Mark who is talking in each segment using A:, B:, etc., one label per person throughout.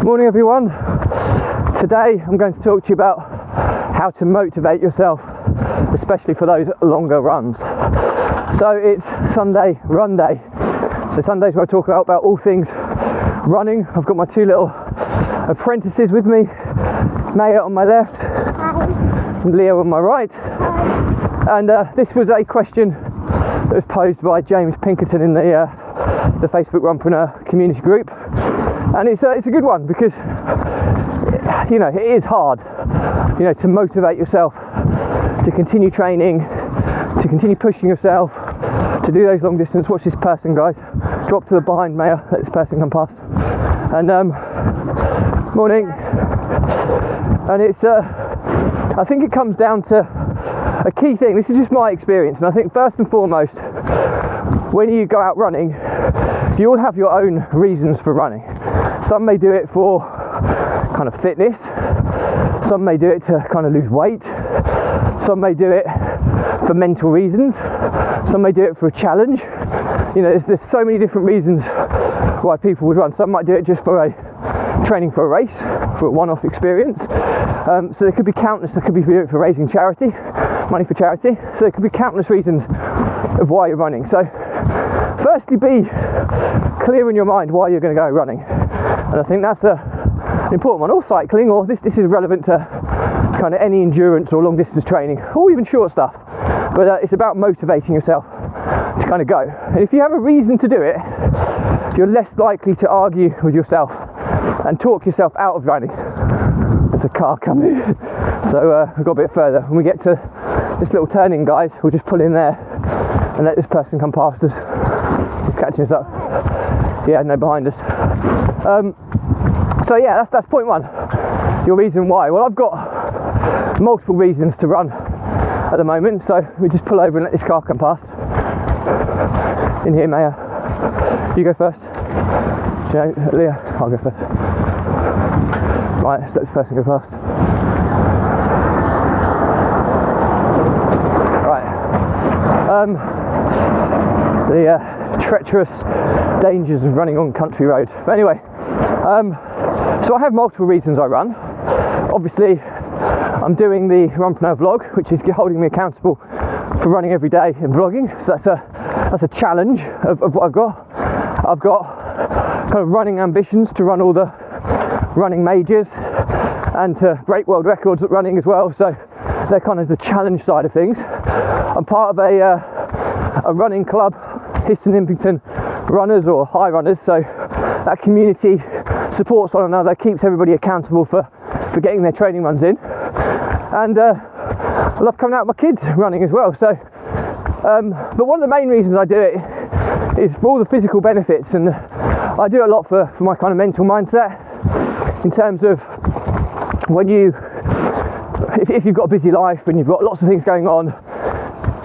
A: Morning everyone. Today I'm going to talk to you about how to motivate yourself, especially for those longer runs. So it's Sunday run day. So Sundays where I talk about all things running. I've got my two little apprentices with me, Maya on my left and Leo on my right. And this was a question that was posed by James Pinkerton in the Facebook Runpreneur community group. And it's a good one because, you know, it is hard, you know, to motivate yourself to continue training, to continue pushing yourself, to do those long distance. Watch this person, guys. Drop to the behind, Maya. Let this person come past. And morning. And it's I think it comes down to a key thing. This is just my experience, and I think first and foremost, when you go out running, you all have your own reasons for running. Some may do it for kind of fitness, some may do it to kind of lose weight, some may do it for mental reasons, some may do it for a challenge. You know, there's so many different reasons why people would run. Some might do it just for training for a race, for a one-off experience. So there could be countless. There could be for raising charity, money for charity. So there could be countless reasons of why you're running. So firstly, be clear in your mind why you're going to go running, and I think that's an important one. Or cycling, or this is relevant to kind of any endurance or long distance training, or even short stuff. But it's about motivating yourself to kind of go. And if you have a reason to do it, you're less likely to argue with yourself and talk yourself out of running. There's a car coming, so we've got a bit further. When we get to this little turning, guys, we'll just pull in there and let this person come past us. He's catching us up. Yeah, no, behind us. So yeah, that's point one. Your reason why. Well, I've got multiple reasons to run at the moment, so we just pull over and let this car come past. In here, Maya. You go first. Leah, I'll go first. Right, let's let this person go first. Right. The treacherous dangers of running on country roads. But anyway, so I have multiple reasons I run. Obviously, I'm doing the Runpreneur vlog, which is holding me accountable for running every day and vlogging. So that's a challenge of what I've got. I've got kind of running ambitions to run all the running majors and to break world records at running as well. So they're kind of the challenge side of things. I'm part of a running club, Histon Impington Runners or High Runners. So that community supports one another, keeps everybody accountable for getting their training runs in. And I love coming out with my kids running as well. So, but one of the main reasons I do it is for all the physical benefits, and I do it a lot for my kind of mental mindset, in terms of when if you've got a busy life and you've got lots of things going on,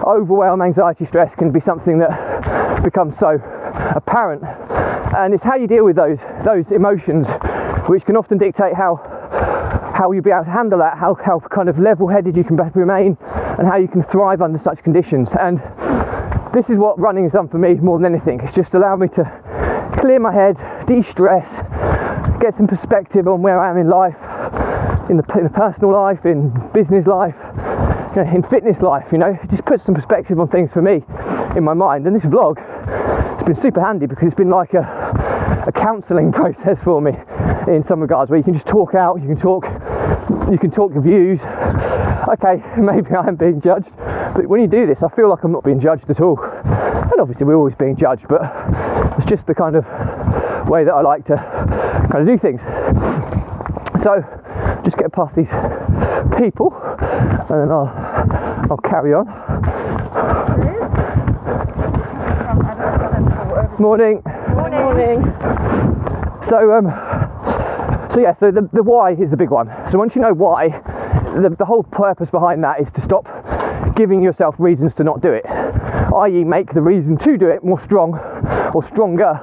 A: overwhelm, anxiety, stress can be something that becomes so apparent, and it's how you deal with those emotions which can often dictate how you'll be able to handle that, how kind of level-headed you can remain, and how you can thrive under such conditions. And this is what running has done for me more than anything. It's just allowed me to clear my head, de-stress, get some perspective on where I am in life, in the personal life, in business life, you know, in fitness life. You know, it just puts some perspective on things for me in my mind. And this vlog, it's been super handy because it's been like a counselling process for me in some regards, where you can just talk out, you can talk your views. Okay, maybe I am being judged, but when you do this, I feel like I'm not being judged at all. And obviously we're always being judged, but it's just the kind of way that I like to kind of do things. So just get past these people and then I'll carry on. Morning.
B: Morning.
A: So yeah, so the why is the big one. So once you know why, the whole purpose behind that is to stop giving yourself reasons to not do it, i.e. make the reason to do it more strong or stronger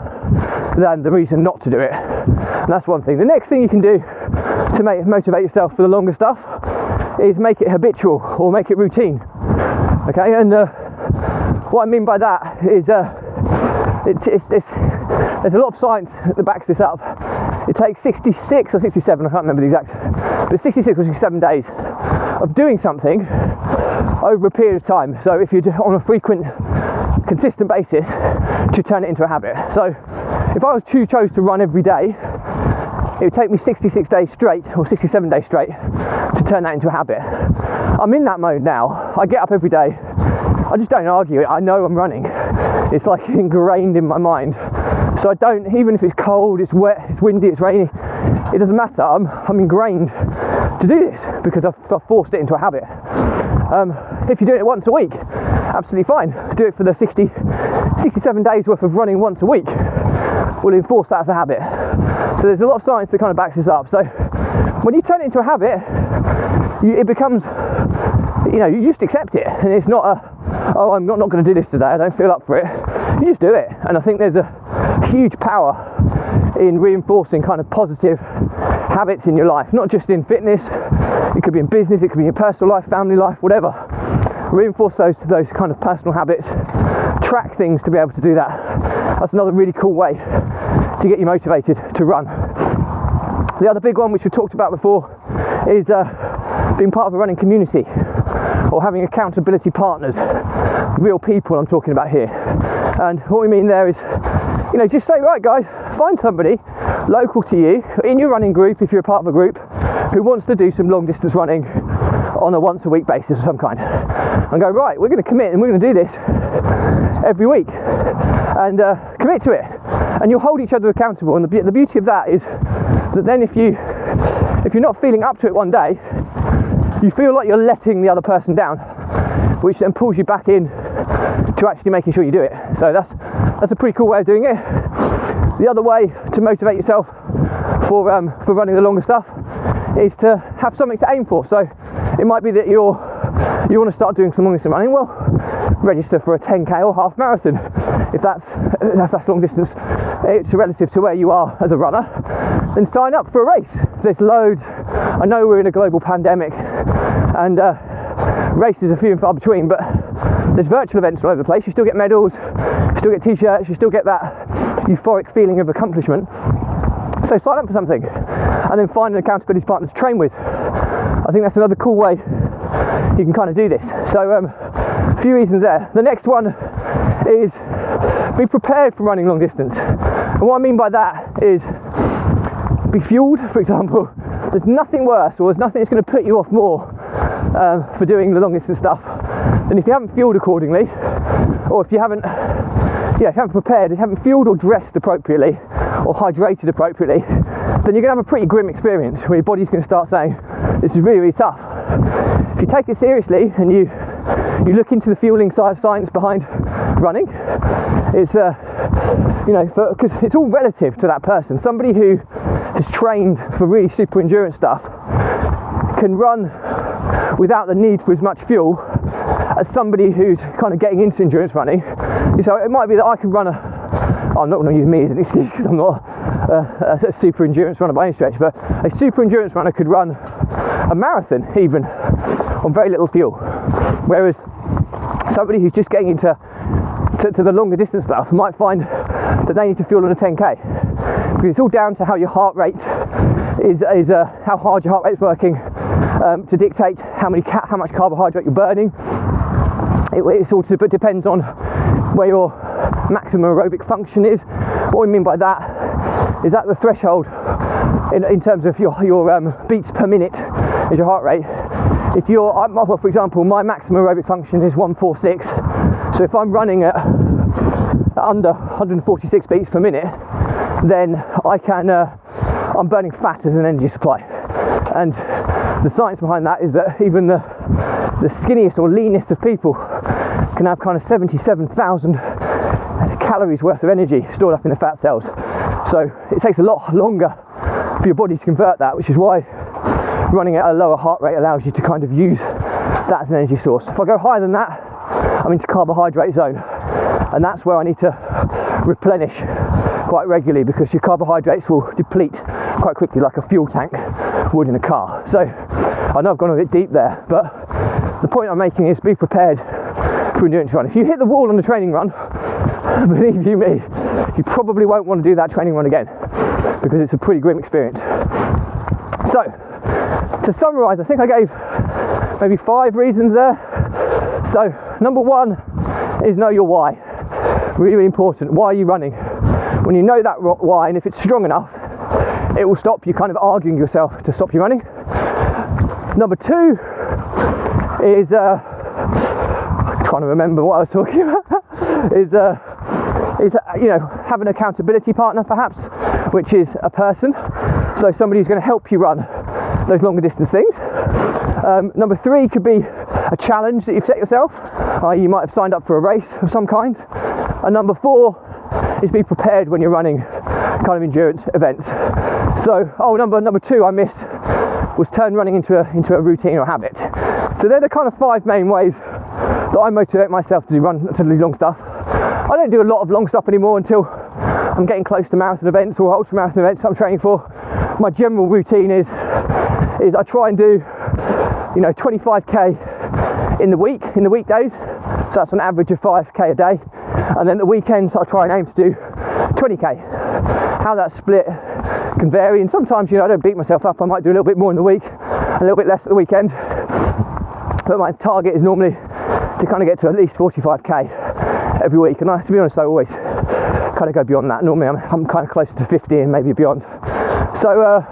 A: than the reason not to do it. And that's one thing. The next thing you can do to motivate yourself for the longer stuff is make it habitual or make it routine. Okay, and what I mean by that is there's a lot of science that backs this up, it takes 66 or 67, I can't remember the exact, but 66 or 67 days of doing something over a period of time. So if you're on a frequent, consistent basis, to turn it into a habit. So if I chose to run every day, it would take me 66 days straight or 67 days straight to turn that into a habit. I'm in that mode now. I get up every day. I just don't argue it. I know I'm running. It's like ingrained in my mind. So I don't, even if it's cold, it's wet, it's windy, it's rainy, it doesn't matter. I'm ingrained to do this because I've forced it into a habit. If you're doing it once a week, absolutely fine. Do it for the 67 days worth of running once a week. We'll enforce that as a habit. So there's a lot of science that kind of backs this up. So when you turn it into a habit, it becomes, you just accept it, and it's not oh, I'm not going to do this today, I don't feel up for it. You just do it. And I think there's a huge power in reinforcing kind of positive habits in your life, not just in fitness. It could be in business, it could be in personal life, family life, whatever. Reinforce those kind of personal habits. Track things to be able to do that. That's another really cool way to get you motivated to run. The other big one, which we talked about before, is being part of a running community, or having accountability partners, real people I'm talking about here. And what we mean there is, just say, right guys, find somebody local to you in your running group, if you're a part of a group, who wants to do some long distance running on a once a week basis of some kind, and go, right, we're going to commit and we're going to do this every week, and commit to it, and you'll hold each other accountable. And the beauty of that is that then if you're not feeling up to it one day, you feel like you're letting the other person down, which then pulls you back in to actually making sure you do it. So that's a pretty cool way of doing it. The other way to motivate yourself for running the longer stuff is to have something to aim for. So it might be that you want to start doing some long distance running. Well, register for a 10k or half marathon if that's long distance. It's relative to where you are as a runner. Then sign up for a race. There's loads. I know we're in a global pandemic and races are few and far between, but there's virtual events all over the place. You still get medals, you still get t-shirts, you still get that euphoric feeling of accomplishment. So sign up for something and then find an accountability partner to train with. I think that's another cool way you can kind of do this. So a few reasons there. The next one is be prepared for running long distance. And what I mean by that is be fueled, for example. There's nothing worse, or there's nothing that's going to put you off more for doing the long distance stuff than if you haven't fueled accordingly, or if you haven't prepared, if you haven't fueled or dressed appropriately or hydrated appropriately, then you're going to have a pretty grim experience where your body's going to start saying, this is really, really tough. If you take it seriously and you look into the fueling side of science behind running, it's because it's all relative to that person. Somebody who has trained for really super endurance stuff can run without the need for as much fuel as somebody who's kind of getting into endurance running. So it might be that I can run I'm not going to use me as an excuse because I'm not a super endurance runner by any stretch, but a super endurance runner could run a marathon even on very little fuel, whereas somebody who's just getting into the longer distance stuff might find that they need to fuel on a 10k, because it's all down to how your heart rate is how hard your heart rate's working to dictate how much carbohydrate you're burning. It sort of depends on where your maximum aerobic function is. What we mean by that is that the threshold in terms of your beats per minute is your heart rate. If you're, well, for example, my maximum aerobic function is 146. So if I'm running at under 146 beats per minute, then I'm burning fat as an energy supply. And the science behind that is that even the skinniest or leanest of people can have kind of 77,000 calories worth of energy stored up in the fat cells. So it takes a lot longer for your body to convert that, which is why running at a lower heart rate allows you to kind of use that as an energy source. If I go higher than that, I'm into carbohydrate zone, and that's where I need to replenish quite regularly, because your carbohydrates will deplete quite quickly like a fuel tank would in a car. So I know I've gone a bit deep there, but the point I'm making is be prepared for endurance run. If you hit the wall on the training run, believe you me, you probably won't want to do that training run again, because it's a pretty grim experience. So, to summarise, I think I gave maybe 5 reasons there. So, number 1 is know your why. Really, really important. Why are you running? When you know that why, and if it's strong enough, it will stop you kind of arguing yourself to stop you running. Number 2 is, I'm trying to remember what I was talking about, is you know, have an accountability partner perhaps, which is a person, so somebody who's going to help you run those longer distance things. Number 3 could be a challenge that you've set yourself, you might have signed up for a race of some kind. And number 4 is be prepared when you're running kind of endurance events. So, number 2 I missed was turn running into a routine or habit. So they're the kind of 5 main ways that I motivate myself to do long stuff. I don't do a lot of long stuff anymore until I'm getting close to marathon events or ultra marathon events I'm training for. My general routine is I try and do, you know, 25k in the weekdays. So that's an average of 5k a day. And then the weekends I try and aim to do 20k. How that's split can vary, and sometimes, you know, I don't beat myself up. I might do a little bit more in the week, a little bit less at the weekend. But my target is normally to kind of get to at least 45k every week. And to be honest, I always kind of go beyond that. Normally I'm kind of closer to 50 and maybe beyond. So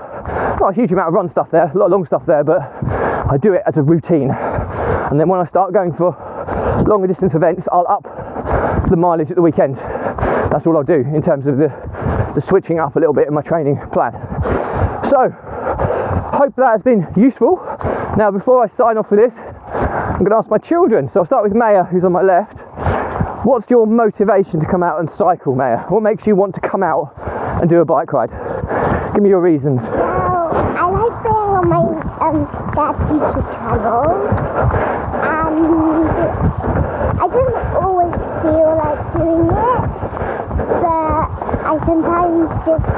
A: not a huge amount of run stuff there, a lot of long stuff there, but I do it as a routine. And then when I start going for longer distance events, I'll up the mileage at the weekend. That's all I'll do in terms of the switching up a little bit in my training plan. So, hope that has been useful. Now, before I sign off for this, I'm going to ask my children. So I'll start with Maya, who's on my left. What's your motivation to come out and cycle, Maya? What makes you want to come out and do a bike ride? Give me your reasons.
B: Well, I like being on my dad's YouTube channel, and I don't always feel like doing it, but I sometimes just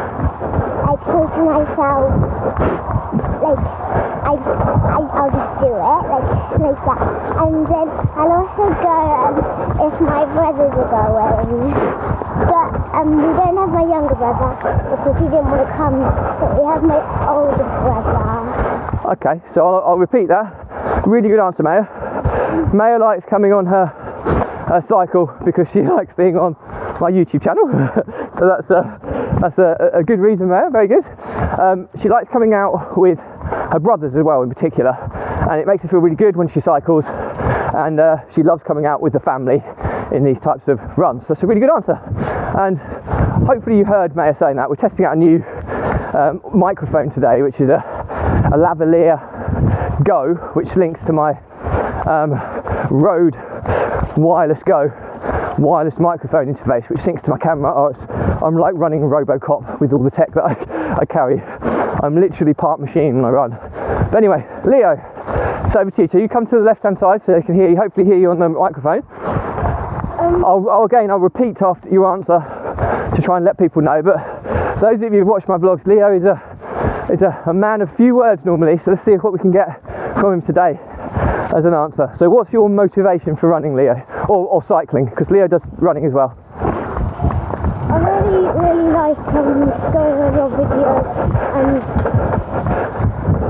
B: like say to myself, like I'll just do it, like that. And then I'll also go if my brothers are going, but we don't have my younger brother because he didn't want to come, but we have my older brother.
A: Okay, so I'll repeat that. Really good answer, Maya. Maya likes coming on her cycle because she likes being on my YouTube channel. So that's a good reason, Maya. Very good. She likes coming out with her brothers as well, in particular, and it makes her feel really good when she cycles. And she loves coming out with the family in these types of runs. That's a really good answer. And hopefully you heard Maya saying that. We're testing out a new microphone today, which is a Lavalier Go, which links to my Rode Wireless Go wireless microphone interface, which syncs to my camera. I'm like running Robocop with all the tech that I carry. I'm literally part machine when I run. But anyway, Leo, it's over to you. So you come to the left-hand side so they can hear you, hopefully hear you on the microphone. I'll repeat after your answer to try and let people know. But those of you who've watched my vlogs, Leo is a man of few words normally. So let's see what we can get from him today as an answer. So what's your motivation for running, Leo, or cycling? Because Leo does running as well.
B: I really like going on your videos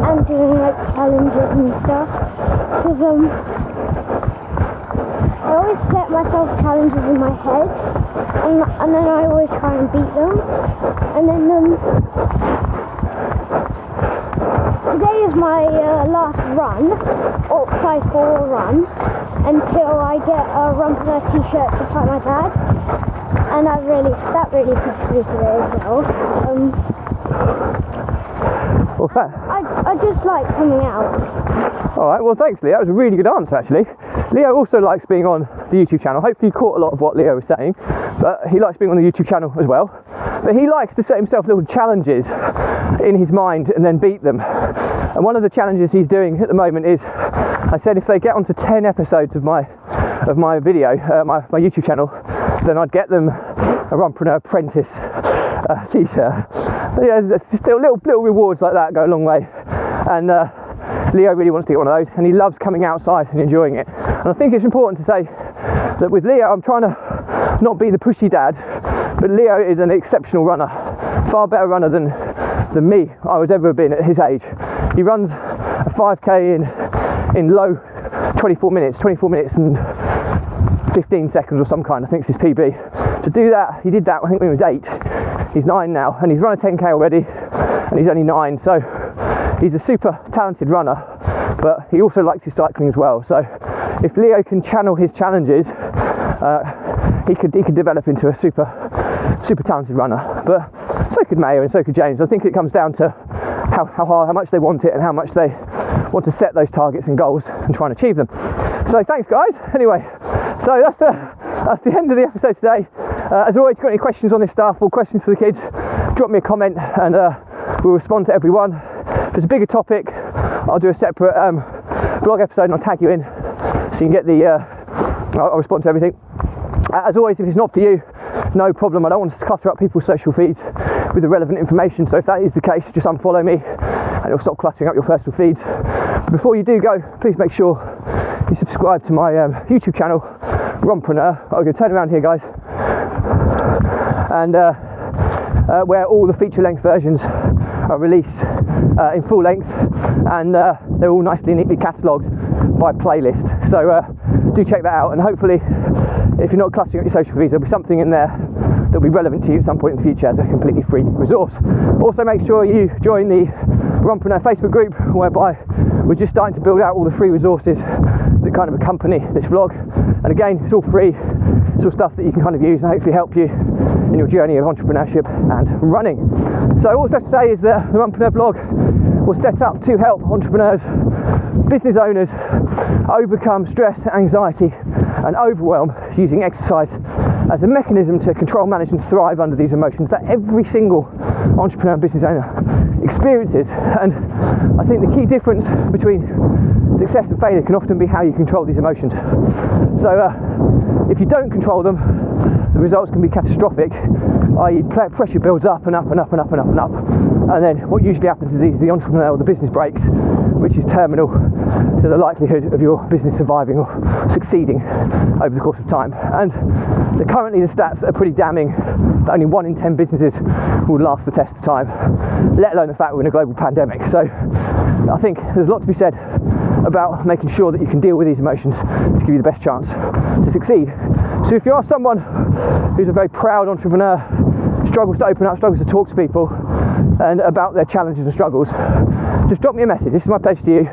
B: and doing like challenges and stuff, because I always set myself challenges in my head, and then I always try and beat them, and then today is my last run, or cycle run, until I get a Run for Their t-shirt just like my dad, and that really pushed me today as well.
A: Well, fair.
B: I just like coming out.
A: Alright, well thanks, Leo. That was a really good answer actually. Leo also likes being on the YouTube channel. Hopefully you caught a lot of what Leo was saying, but he likes being on the YouTube channel as well. But he likes to set himself little challenges in his mind and then beat them. And one of the challenges he's doing at the moment is, I said if they get onto 10 episodes of my video, my YouTube channel, then I'd get them a Runpreneur Apprentice t-shirt. Yeah, just little rewards like that go a long way. And Leo really wants to get one of those, and he loves coming outside and enjoying it. And I think it's important to say that with Leo, I'm trying to not be the pushy dad, but Leo is an exceptional runner. far better runner than me I was ever been at his age. He runs a 5k in low 24 minutes and 15 seconds or some kind, I think it's his PB. To do that, he did that I think when he was 8. He's 9 now, and he's run a 10k already, and he's only 9, so he's a super talented runner, but he also likes his cycling as well. So if Leo can channel his challenges, he could develop into a super talented runner. But so could Mayo and so could James. I think it comes down to how much they want it and how much they want to set those targets and goals and try and achieve them. So thanks guys. Anyway, so that's the end of the episode today. As always, if you've got any questions on this stuff or questions for the kids, drop me a comment and we'll respond to everyone. If it's a bigger topic, I'll do a separate vlog episode and I'll tag you in so you can get the I'll respond to everything. As always, if it's not for you, no problem. I don't want to clutter up people's social feeds with irrelevant information, so if that is the case, just unfollow me and it'll stop cluttering up your personal feeds. But before you do go, please make sure you subscribe to my YouTube channel, Runpreneur. I'm going to turn around here, guys, and where all the feature length versions are released in full length, and they're all nicely neatly catalogued by playlist. So do check that out, and hopefully if you're not cluttering up your social feeds, there'll be something in there that'll be relevant to you at some point in the future as a completely free resource. Also make sure you join the Runpreneur Facebook group, whereby we're just starting to build out all the free resources that kind of accompany this vlog. And again, it's all free, it's all stuff that you can kind of use and hopefully help you in your journey of entrepreneurship and running. So all I have to say is that the Runpreneur blog was set up to help entrepreneurs, business owners overcome stress, anxiety and overwhelm using exercise as a mechanism to control, manage and thrive under these emotions that every single entrepreneur and business owner experiences. And I think the key difference between success and failure can often be how you control these emotions. So if you don't control them, the results can be catastrophic, i.e. pressure builds up and up and up and up and up and up, and then what usually happens is the entrepreneur or the business breaks, which is terminal to the likelihood of your business surviving or succeeding over the course of time. And currently the stats are pretty damning that only 1 in 10 businesses will last the test of time, let alone the fact we're in a global pandemic. So I think there's a lot to be said about making sure that you can deal with these emotions to give you the best chance to succeed. So if you are someone who's a very proud entrepreneur, struggles to open up, struggles to talk to people and about their challenges and struggles, just drop me a message. This is my pledge to you.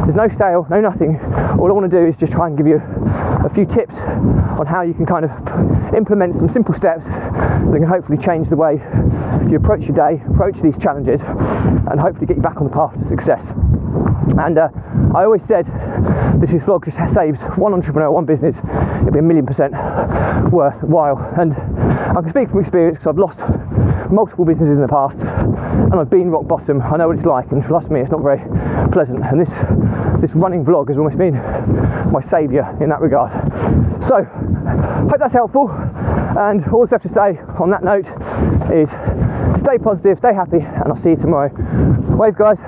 A: There's no sale, no nothing. All I want to do is just try and give you a few tips on how you can kind of implement some simple steps that can hopefully change the way you approach your day, approach these challenges, and hopefully get you back on the path to success. And I always said this vlog just saves one entrepreneur, one business, it'd be 1,000,000% worthwhile. And I can speak from experience because I've lost multiple businesses in the past and I've been rock bottom. I know what it's like, and trust me, it's not very pleasant. And this running vlog has almost been my saviour in that regard. So hope that's helpful, and all I have to say on that note is stay positive, stay happy, and I'll see you tomorrow. Wave guys.